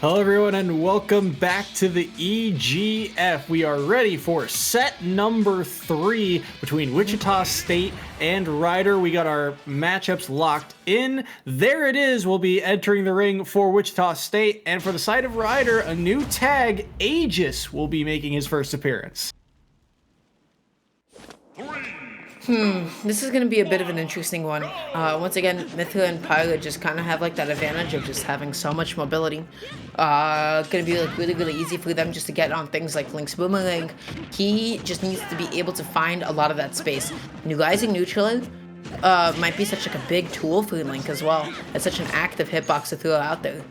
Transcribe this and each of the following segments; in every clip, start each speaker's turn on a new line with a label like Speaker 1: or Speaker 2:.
Speaker 1: Hello everyone and welcome back to the EGF. We are ready for set number 3 between Wichita State and Ryder. We got our matchups locked in. There it is. We'll be entering the ring for Wichita State, and for the side of Ryder, a new tag, Aegis, will be making his first appearance.
Speaker 2: This is going to be a bit of an interesting one. Once again, Mythra and Pilot just kind of have like that advantage of just having so much mobility. Going to be like really easy for them just to get on things like Link's Boomerang. He just needs to be able to find a lot of that space. Utilizing neutral might be such like a big tool for Link as well. It's such an active hitbox to throw out there.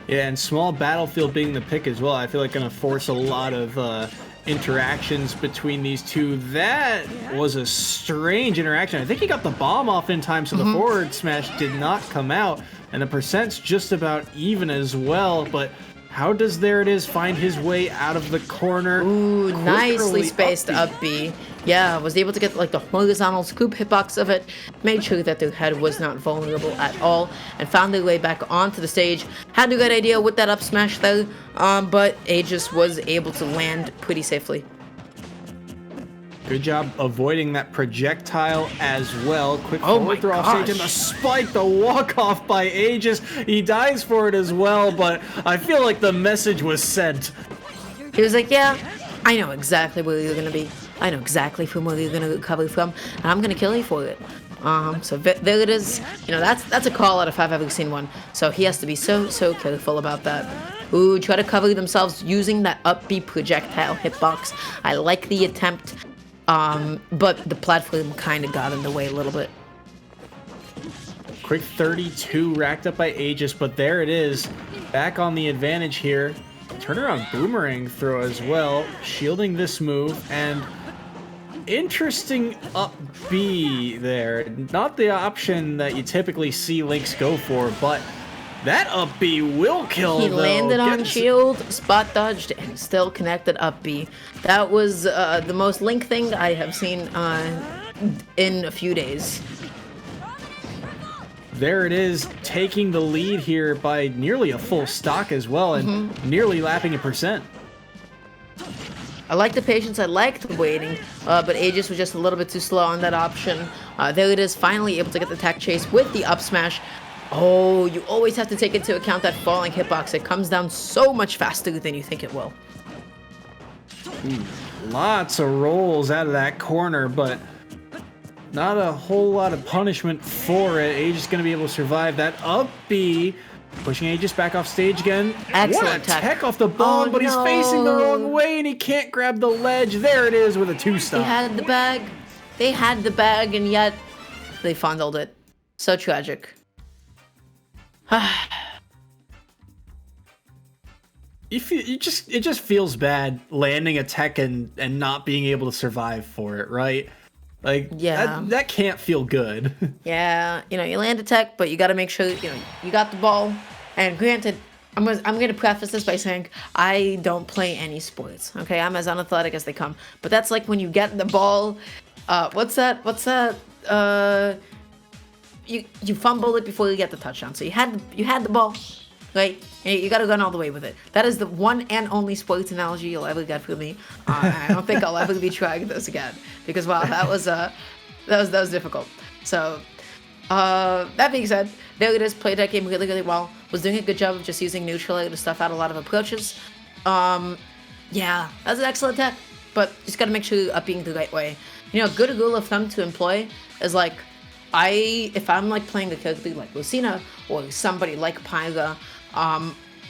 Speaker 1: Yeah, and small battlefield being the pick as well, I feel like going to force a lot of interactions between these two. That was a strange interaction. I think he got the bomb off in time, so the forward smash did not come out, and the percent's just about even as well. But how does ThereItIs find his way out of the corner?
Speaker 2: Ooh, nicely spaced up B. Yeah, was able to get like the horizontal scoop hitbox of it, made sure that their head was not vulnerable at all, and found their way back onto the stage. Had a good idea with that up smash though, but Aegis was able to land pretty safely.
Speaker 1: Good job avoiding that projectile as well. Quick forward throw off stage, and the spike, the walk-off by Aegis. He dies for it as well, but I feel like the message was sent.
Speaker 2: He was like, yeah, I know exactly where you're going to be. I know exactly from where you're going to recover from, and I'm going to kill you for it. So there it is. You know, that's a call out if I've ever seen one. So he has to be so careful about that. Ooh, try to cover themselves using that up B projectile hitbox. I like the attempt. But the platform kind of got in the way a little bit.
Speaker 1: Quick 32 racked up by Aegis, but there it is. Back on the advantage here. Turnaround boomerang throw as well, shielding this move, and interesting up B there. Not the option that you typically see Lynx go for, but that up B will kill.
Speaker 2: He landed on shield, spot dodged, and still connected up B. That was the most Link thing I have seen in a few days.
Speaker 1: There it is, taking the lead here by nearly a full stock as well, and nearly lapping a percent.
Speaker 2: I like the patience, I like the waiting, but Aegis was just a little bit too slow on that option. There it is, finally able to get the tech chase with the up smash. Oh, you always have to take into account that falling hitbox. It comes down so much faster than you think it will.
Speaker 1: Lots of rolls out of that corner, but not a whole lot of punishment for it. Aegis going to be able to survive that up B. Pushing Aegis back off stage again.
Speaker 2: Excellent
Speaker 1: what a tech off the bomb, but he's facing the wrong way and he can't grab the ledge. There it is with a 2-stop.
Speaker 2: They had the bag. They had the bag, and yet they fondled it. So tragic.
Speaker 1: It just feels bad landing a tech and not being able to survive for it, right? Like,
Speaker 2: yeah,
Speaker 1: that can't feel good.
Speaker 2: Yeah, you know, you land a tech, but you got to make sure you got the ball. And granted, I'm gonna preface this by saying I don't play any sports. Okay, I'm as unathletic as they come. But that's like when you get the ball. What's that? You fumble it before you get the touchdown. So you had the ball, right? And you got to run all the way with it. That is the one and only sports analogy you'll ever get from me. I don't think I'll ever be trying this again because wow, that was difficult. So that being said, ThereItIs played that game really well. Was doing a good job of just using neutral to stuff out a lot of approaches. Yeah, that's an excellent tech, but just got to make sure you're up being the right way. You know, a good rule of thumb to employ is like, if I'm like playing a character like Lucina or somebody like Pyra,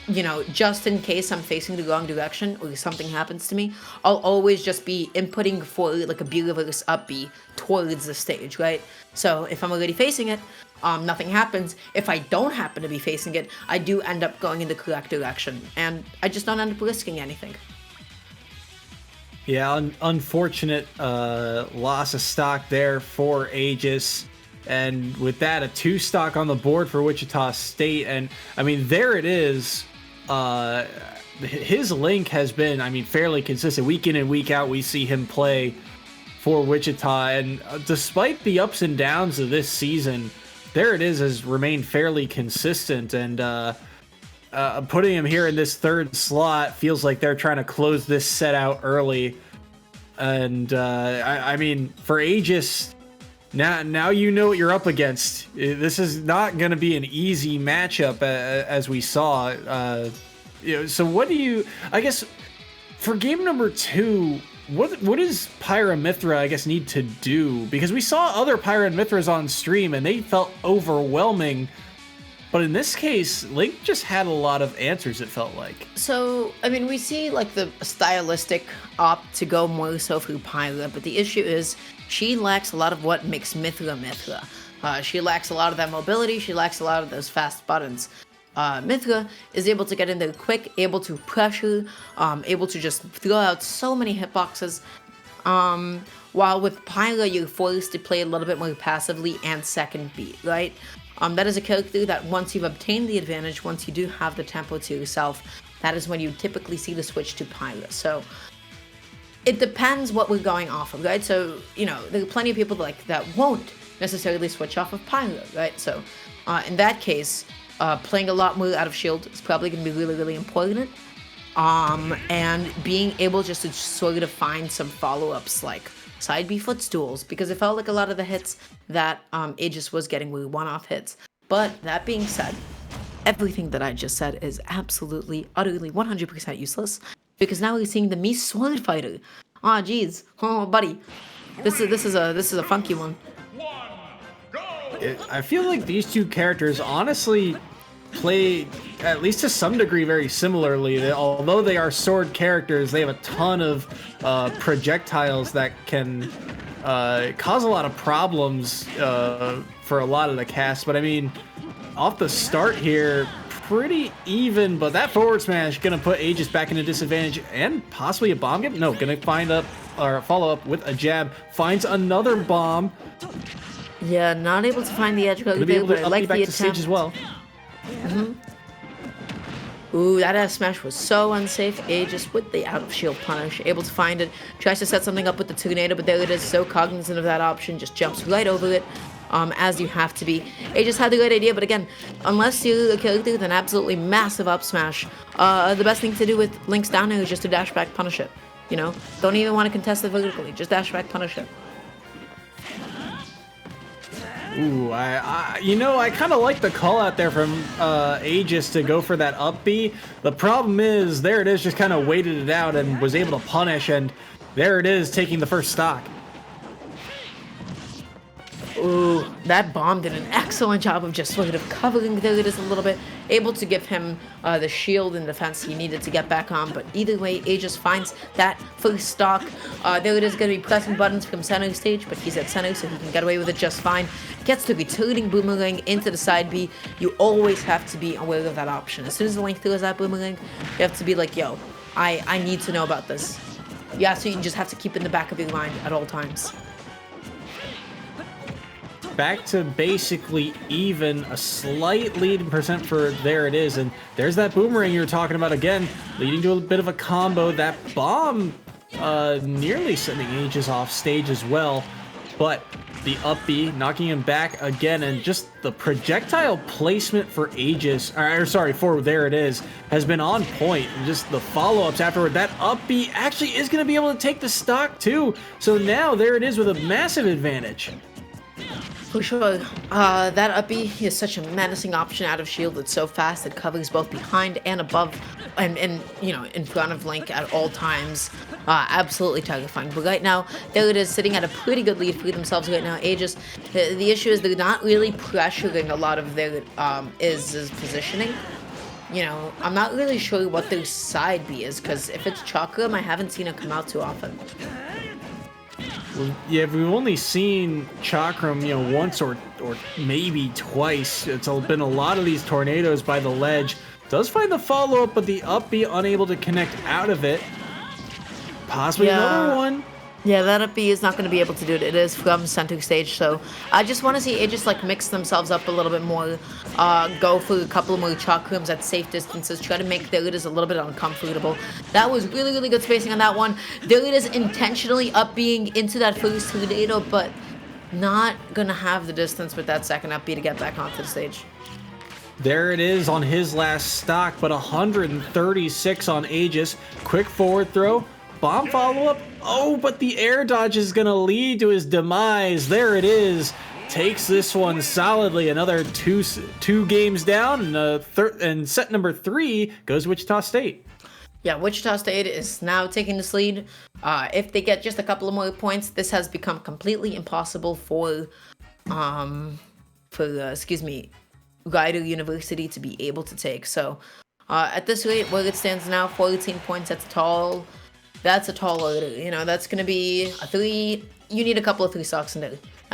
Speaker 2: you know, just in case I'm facing the wrong direction or something happens to me, I'll always just be inputting for like a B reverse up B towards the stage, right? So if I'm already facing it, nothing happens. If I don't happen to be facing it, I do end up going in the correct direction, and I just don't end up risking anything.
Speaker 1: Yeah, unfortunate loss of stock there for Aegis. And with that, a 2-stock on the board for Wichita State. And, I mean, there it is. His Link has been, I mean, fairly consistent. Week in and week out, we see him play for Wichita. And despite the ups and downs of this season, There It Is has remained fairly consistent, and putting him here in this third slot feels like they're trying to close this set out early. And I mean, for Aegis, now you know what you're up against. This is not going to be an easy matchup, as we saw. So what do you? I guess for game number 2. What does Pyra and Mithra, I guess, need to do? Because we saw other Pyra and Mithras on stream, and they felt overwhelming. But in this case, Link just had a lot of answers, it felt like.
Speaker 2: So, I mean, we see, like, the stylistic opt to go more so through Pyra, but the issue is she lacks a lot of what makes Mithra Mithra. She lacks a lot of that mobility, she lacks a lot of those fast buttons. Mithra is able to get in there quick, able to pressure, able to just throw out so many hitboxes. While with Pyra, you're forced to play a little bit more passively and second beat, right? That is a character that once you've obtained the advantage, once you do have the tempo to yourself, that is when you typically see the switch to Pyra. So it depends what we're going off of, right? So, you know, there are plenty of people that won't necessarily switch off of Pyra, right? So in that case, playing a lot more out of shield is probably going to be really, really important. And being able just to sort of find some follow-ups like side B footstools, because it felt like a lot of the hits that Aegis was getting were one-off hits. But that being said, everything that I just said is absolutely, utterly, 100% useless, because now we're seeing the Mii Sword Fighter. Oh, geez. Oh, buddy. This is a funky one.
Speaker 1: I feel like these two characters honestly play, at least to some degree, very similarly. Although they are sword characters, they have a ton of projectiles that can cause a lot of problems for a lot of the cast. But I mean, off the start here, pretty even, but that forward smash gonna put Aegis back in a disadvantage and possibly a bomb get? No, gonna follow up with a jab, finds another bomb.
Speaker 2: Yeah, not able to find the edge guard,
Speaker 1: but
Speaker 2: I like
Speaker 1: back
Speaker 2: the
Speaker 1: to stage as well.
Speaker 2: Ooh, that F smash was so unsafe. Aegis with the out of shield punish, able to find it, tries to set something up with the tornado, but there it is, so cognizant of that option, just jumps right over it, as you have to be. Aegis had the right idea, but again, unless you're a character with an absolutely massive up smash, the best thing to do with Link's down air is just to dash back punish it. You know, don't even want to contest it vertically, just dash back punish it.
Speaker 1: Ooh, I kind of like the call out there from Aegis to go for that up B. The problem is, There It Is just kind of waited it out and was able to punish, and There It Is taking the first stock.
Speaker 2: Ooh, that bomb did an excellent job of just sort of covering There It Is a little bit, able to give him the shield and defense he needed to get back on, but either way, Aegis finds that first stock. There It Is going to be pressing buttons from center stage, but he's at center, so he can get away with it just fine. Gets the returning boomerang into the side B. You always have to be aware of that option. As soon as the Link throws that boomerang, you have to be like, yo, I need to know about this. Yeah, so you just have to keep in the back of your mind at all times.
Speaker 1: Back to basically even, a slight lead in percent for There It Is, and there's that boomerang you're talking about again, leading to a bit of a combo. That bomb nearly sending Aegis off stage as well, but the up B knocking him back again, and just the projectile placement for Aegis, for There It Is, has been on point, and just the follow-ups afterward. That up B actually is going to be able to take the stock too, so now There It Is with a massive advantage.
Speaker 2: For sure. That up B is such a menacing option out of shield. It's so fast, it covers both behind and above, and you know, in front of Link at all times. Absolutely terrifying. But right now, There It Is sitting at a pretty good lead for themselves right now. Aegis, the issue is they're not really pressuring a lot of their is positioning. You know, I'm not really sure what their side B is, because if it's Chakram, I haven't seen it come out too often.
Speaker 1: Well, yeah, we've only seen Chakram, you know, once or maybe twice. It's been a lot of these tornadoes by the ledge. Does find the follow-up, but the up B unable to connect out of it. Possibly another one.
Speaker 2: Yeah, that up B is not going to be able to do it. It is from center stage, so I just want to see Aegis like mix themselves up a little bit more, go for a couple more chakrams at safe distances, try to make There It Is a little bit uncomfortable. That was really, really good spacing on that one. There It Is intentionally up being into that first tornado, but not gonna have the distance with that second up B to get back onto the stage.
Speaker 1: There it is on his last stock, but 136 on Aegis. Quick forward throw, bomb follow-up. Oh, but the air dodge is going to lead to his demise. There it is. Takes this one solidly. Another two games down, and set number 3 goes Wichita State.
Speaker 2: Yeah, Wichita State is now taking this lead. If they get just a couple of more points, this has become completely impossible for Rider University to be able to take. So at this rate, where it stands now, 14 points, that's a tall order. You know, that's going to be a 3. You need a couple of 3 stocks in there.